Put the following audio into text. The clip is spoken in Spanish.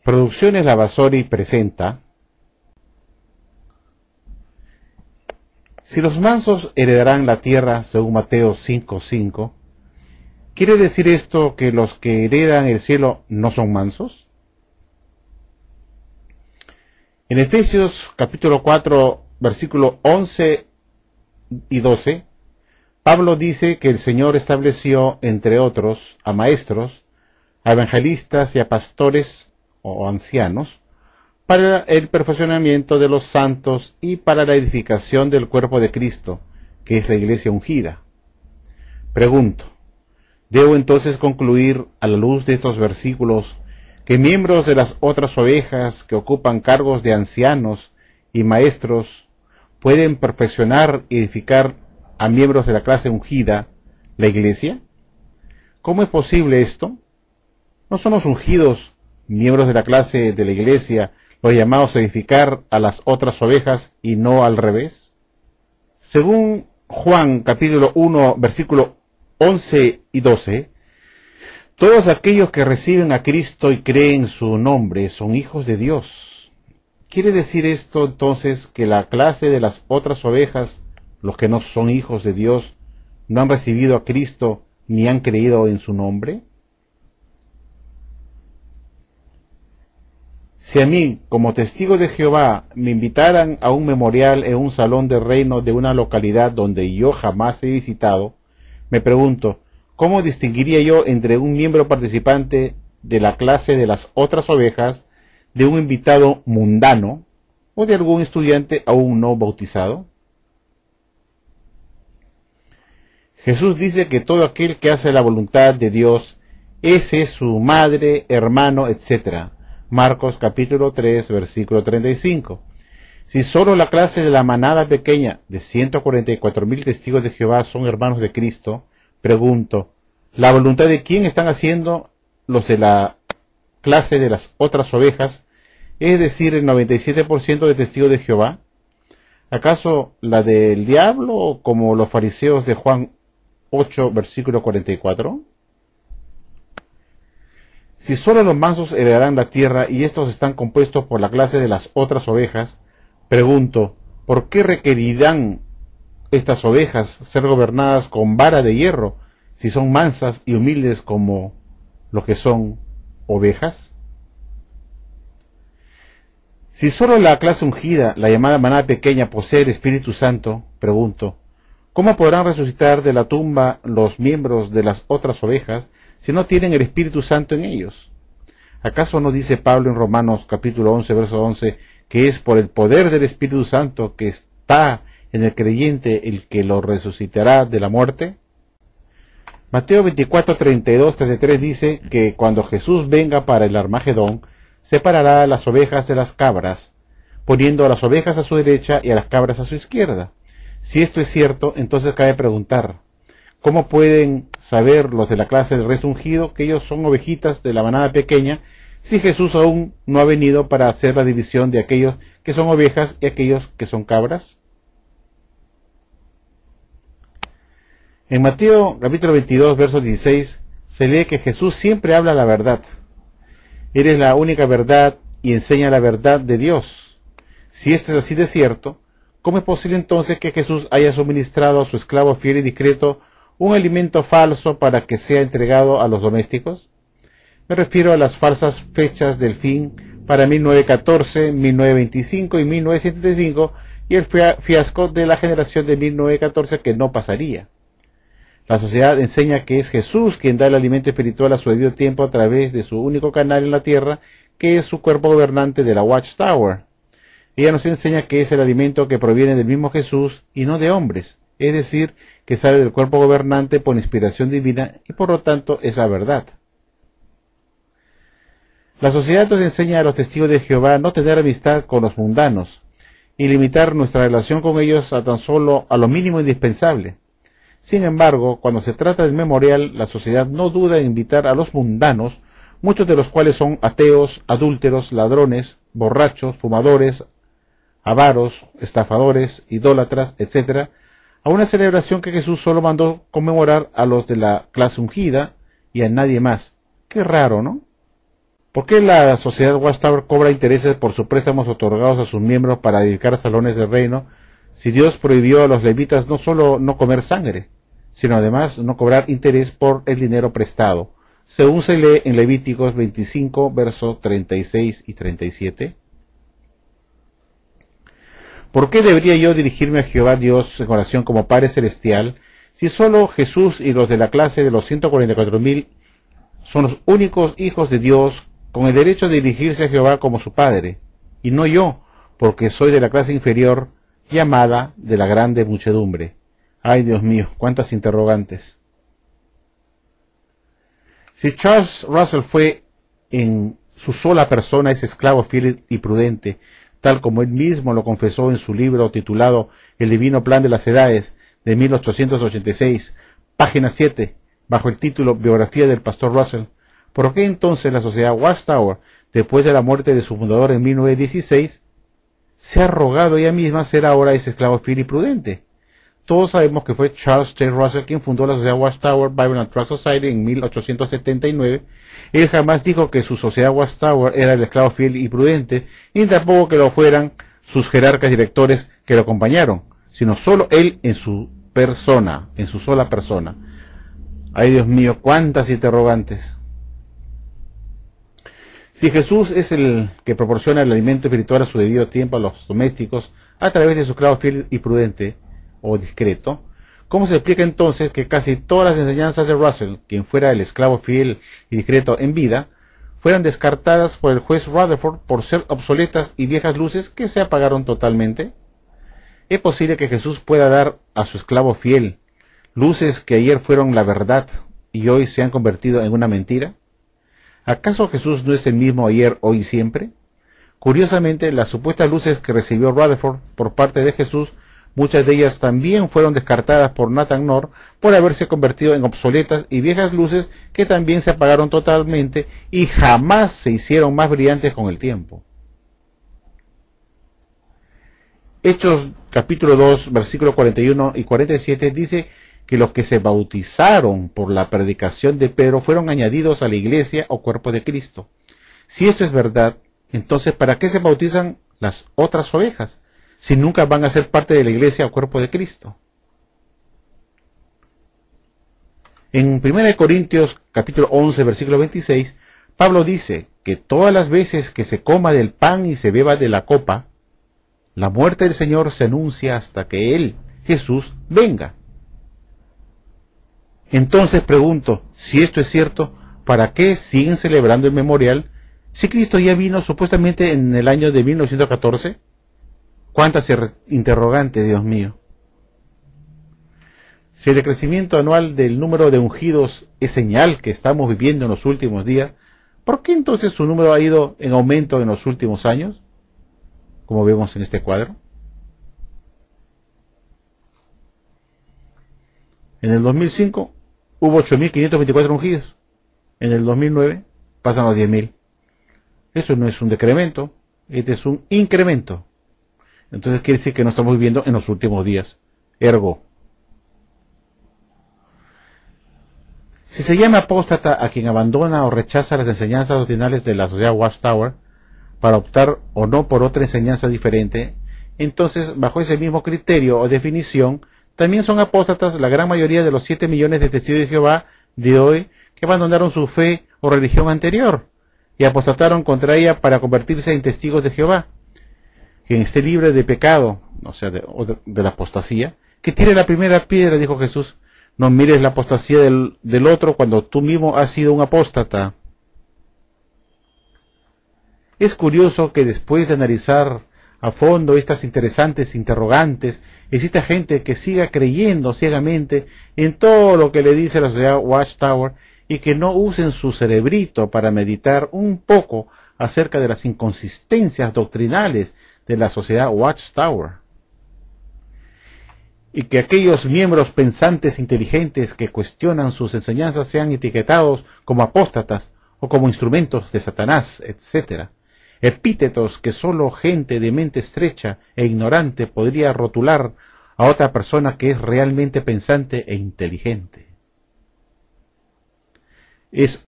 Producciones Lavasori presenta Si los mansos heredarán la tierra, según Mateo 5:5, ¿quiere decir esto que los que heredan el cielo no son mansos? En Efesios capítulo 4, versículo 11 y 12, Pablo dice que el Señor estableció, entre otros, a maestros, a evangelistas y a pastores o ancianos, para el perfeccionamiento de los santos y para la edificación del cuerpo de Cristo, que es la iglesia ungida. Pregunto, ¿debo entonces concluir a la luz de estos versículos que miembros de las otras ovejas que ocupan cargos de ancianos y maestros pueden perfeccionar y edificar a miembros de la clase ungida, la iglesia? ¿Cómo es posible esto? ¿No son los ungidos, miembros de la clase de la iglesia, los llamados a edificar a las otras ovejas y no al revés? Según Juan capítulo 1, versículo 11 y 12, todos aquellos que reciben a Cristo y creen su nombre son hijos de Dios. ¿Quiere decir esto entonces que la clase de las otras ovejas, los que no son hijos de Dios, no han recibido a Cristo ni han creído en su nombre? Si a mí, como testigo de Jehová, me invitaran a un memorial en un salón de reino de una localidad donde yo jamás he visitado, me pregunto, ¿cómo distinguiría yo entre un miembro participante de la clase de las otras ovejas, de un invitado mundano o de algún estudiante aún no bautizado? Jesús dice que todo aquel que hace la voluntad de Dios, ese es su madre, hermano, etc. Marcos capítulo 3, versículo 35. Si solo la clase de la manada pequeña de 144,000 testigos de Jehová son hermanos de Cristo, pregunto, ¿la voluntad de quién están haciendo los de la clase de las otras ovejas, es decir, el 97% de testigos de Jehová? ¿Acaso la del diablo, como los fariseos de Juan 8, versículo 44? Si solo los mansos heredarán la tierra y estos están compuestos por la clase de las otras ovejas, pregunto, ¿por qué requerirán estas ovejas ser gobernadas con vara de hierro si son mansas y humildes como los que son ovejas? Si solo la clase ungida, la llamada manada pequeña, posee el Espíritu Santo, pregunto, ¿cómo podrán resucitar de la tumba los miembros de las otras ovejas si no tienen el Espíritu Santo en ellos? ¿Acaso no dice Pablo en Romanos capítulo 11, verso 11, que es por el poder del Espíritu Santo que está en el creyente el que lo resucitará de la muerte? Mateo 24, 32, 33 dice que cuando Jesús venga para el Armagedón, separará las ovejas de las cabras, poniendo a las ovejas a su derecha y a las cabras a su izquierda. Si esto es cierto, entonces cabe preguntar, ¿cómo pueden saber los de la clase del resto ungido que ellos son ovejitas de la manada pequeña si Jesús aún no ha venido para hacer la división de aquellos que son ovejas y aquellos que son cabras? En Mateo capítulo 22, verso 16, se lee que Jesús siempre habla la verdad. Eres la única verdad y enseña la verdad de Dios. Si esto es así de cierto, ¿cómo es posible entonces que Jesús haya suministrado a su esclavo fiel y discreto un alimento falso para que sea entregado a los domésticos? Me refiero a las falsas fechas del fin para 1914, 1925 y 1975 y el fiasco de la generación de 1914 que no pasaría. La sociedad enseña que es Jesús quien da el alimento espiritual a su debido tiempo a través de su único canal en la tierra, que es su cuerpo gobernante de la Watchtower. Ella nos enseña que es el alimento que proviene del mismo Jesús y no de hombres, es decir, que sale del cuerpo gobernante por inspiración divina y por lo tanto es la verdad. La sociedad nos enseña a los testigos de Jehová no tener amistad con los mundanos y limitar nuestra relación con ellos a tan solo a lo mínimo indispensable. Sin embargo, cuando se trata del memorial, la sociedad no duda en invitar a los mundanos, muchos de los cuales son ateos, adúlteros, ladrones, borrachos, fumadores, avaros, estafadores, idólatras, etc., a una celebración que Jesús solo mandó conmemorar a los de la clase ungida y a nadie más. Qué raro, ¿no? ¿Por qué la sociedad Watchtower cobra intereses por sus préstamos otorgados a sus miembros para edificar salones del reino, si Dios prohibió a los levitas no solo no comer sangre, sino además no cobrar interés por el dinero prestado, según se lee en Levíticos 25, versos 36 y 37? ¿Por qué debería yo dirigirme a Jehová Dios en oración como Padre Celestial, si solo Jesús y los de la clase de los 144,000 son los únicos hijos de Dios con el derecho de dirigirse a Jehová como su Padre, y no yo, porque soy de la clase inferior, llamada de la grande muchedumbre? Ay, Dios mío, cuántas interrogantes. Si Charles Russell fue en su sola persona ese esclavo fiel y prudente, tal como él mismo lo confesó en su libro titulado El Divino Plan de las Edades, de 1886, página 7, bajo el título Biografía del Pastor Russell, ¿por qué entonces la sociedad Watchtower, después de la muerte de su fundador en 1916, se ha rogado ella misma ser ahora ese esclavo fiel y prudente? Todos sabemos que fue Charles T. Russell quien fundó la sociedad Watchtower Bible and Tract Society en 1879. Él jamás dijo que su sociedad Watchtower era el esclavo fiel y prudente, ni tampoco que lo fueran sus jerarcas directores que lo acompañaron, sino solo él en su persona, en su sola persona. Ay, Dios mío, cuántas interrogantes. Si Jesús es el que proporciona el alimento espiritual a su debido tiempo a los domésticos a través de su esclavo fiel y prudente o discreto, ¿cómo se explica entonces que casi todas las enseñanzas de Russell, quien fuera el esclavo fiel y discreto en vida, fueran descartadas por el juez Rutherford por ser obsoletas y viejas luces que se apagaron totalmente? ¿Es posible que Jesús pueda dar a su esclavo fiel luces que ayer fueron la verdad y hoy se han convertido en una mentira? ¿Acaso Jesús no es el mismo ayer, hoy y siempre? Curiosamente, las supuestas luces que recibió Rutherford por parte de Jesús, muchas de ellas también fueron descartadas por Nathan Knorr por haberse convertido en obsoletas y viejas luces que también se apagaron totalmente y jamás se hicieron más brillantes con el tiempo. Hechos capítulo 2, versículos 41 y 47 dice que los que se bautizaron por la predicación de Pedro fueron añadidos a la iglesia o cuerpo de Cristo. Si esto es verdad, entonces ¿para qué se bautizan las otras ovejas, si nunca van a ser parte de la iglesia o cuerpo de Cristo? En 1 Corintios capítulo 11, versículo 26, Pablo dice que todas las veces que se coma del pan y se beba de la copa, la muerte del Señor se anuncia hasta que Él, Jesús, venga. Entonces pregunto, si esto es cierto, ¿para qué siguen celebrando el memorial si Cristo ya vino supuestamente en el año de 1914? ¿Cuántas interrogantes, Dios mío? Si el crecimiento anual del número de ungidos es señal que estamos viviendo en los últimos días, ¿por qué entonces su número ha ido en aumento en los últimos años? Como vemos en este cuadro. En el 2005 hubo 8.524 ungidos. En el 2009 pasan los 10.000. Eso no es un decremento, este es un incremento. Entonces quiere decir que no estamos viviendo en los últimos días. Ergo, si se llama apóstata a quien abandona o rechaza las enseñanzas doctrinales de la sociedad Watchtower para optar o no por otra enseñanza diferente, entonces bajo ese mismo criterio o definición también son apóstatas la gran mayoría de los 7 millones de testigos de Jehová de hoy que abandonaron su fe o religión anterior y apostataron contra ella para convertirse en testigos de Jehová. Quien esté libre de pecado, o sea, de la apostasía, que tire la primera piedra, dijo Jesús. No mires la apostasía del otro cuando tú mismo has sido un apóstata. Es curioso que después de analizar a fondo estas interesantes interrogantes, exista gente que siga creyendo ciegamente en todo lo que le dice la sociedad Watchtower y que no usen su cerebrito para meditar un poco acerca de las inconsistencias doctrinales de la sociedad Watchtower. Y que aquellos miembros pensantes inteligentes que cuestionan sus enseñanzas sean etiquetados como apóstatas o como instrumentos de Satanás, etc. Epítetos que solo gente de mente estrecha e ignorante podría rotular a otra persona que es realmente pensante e inteligente. Es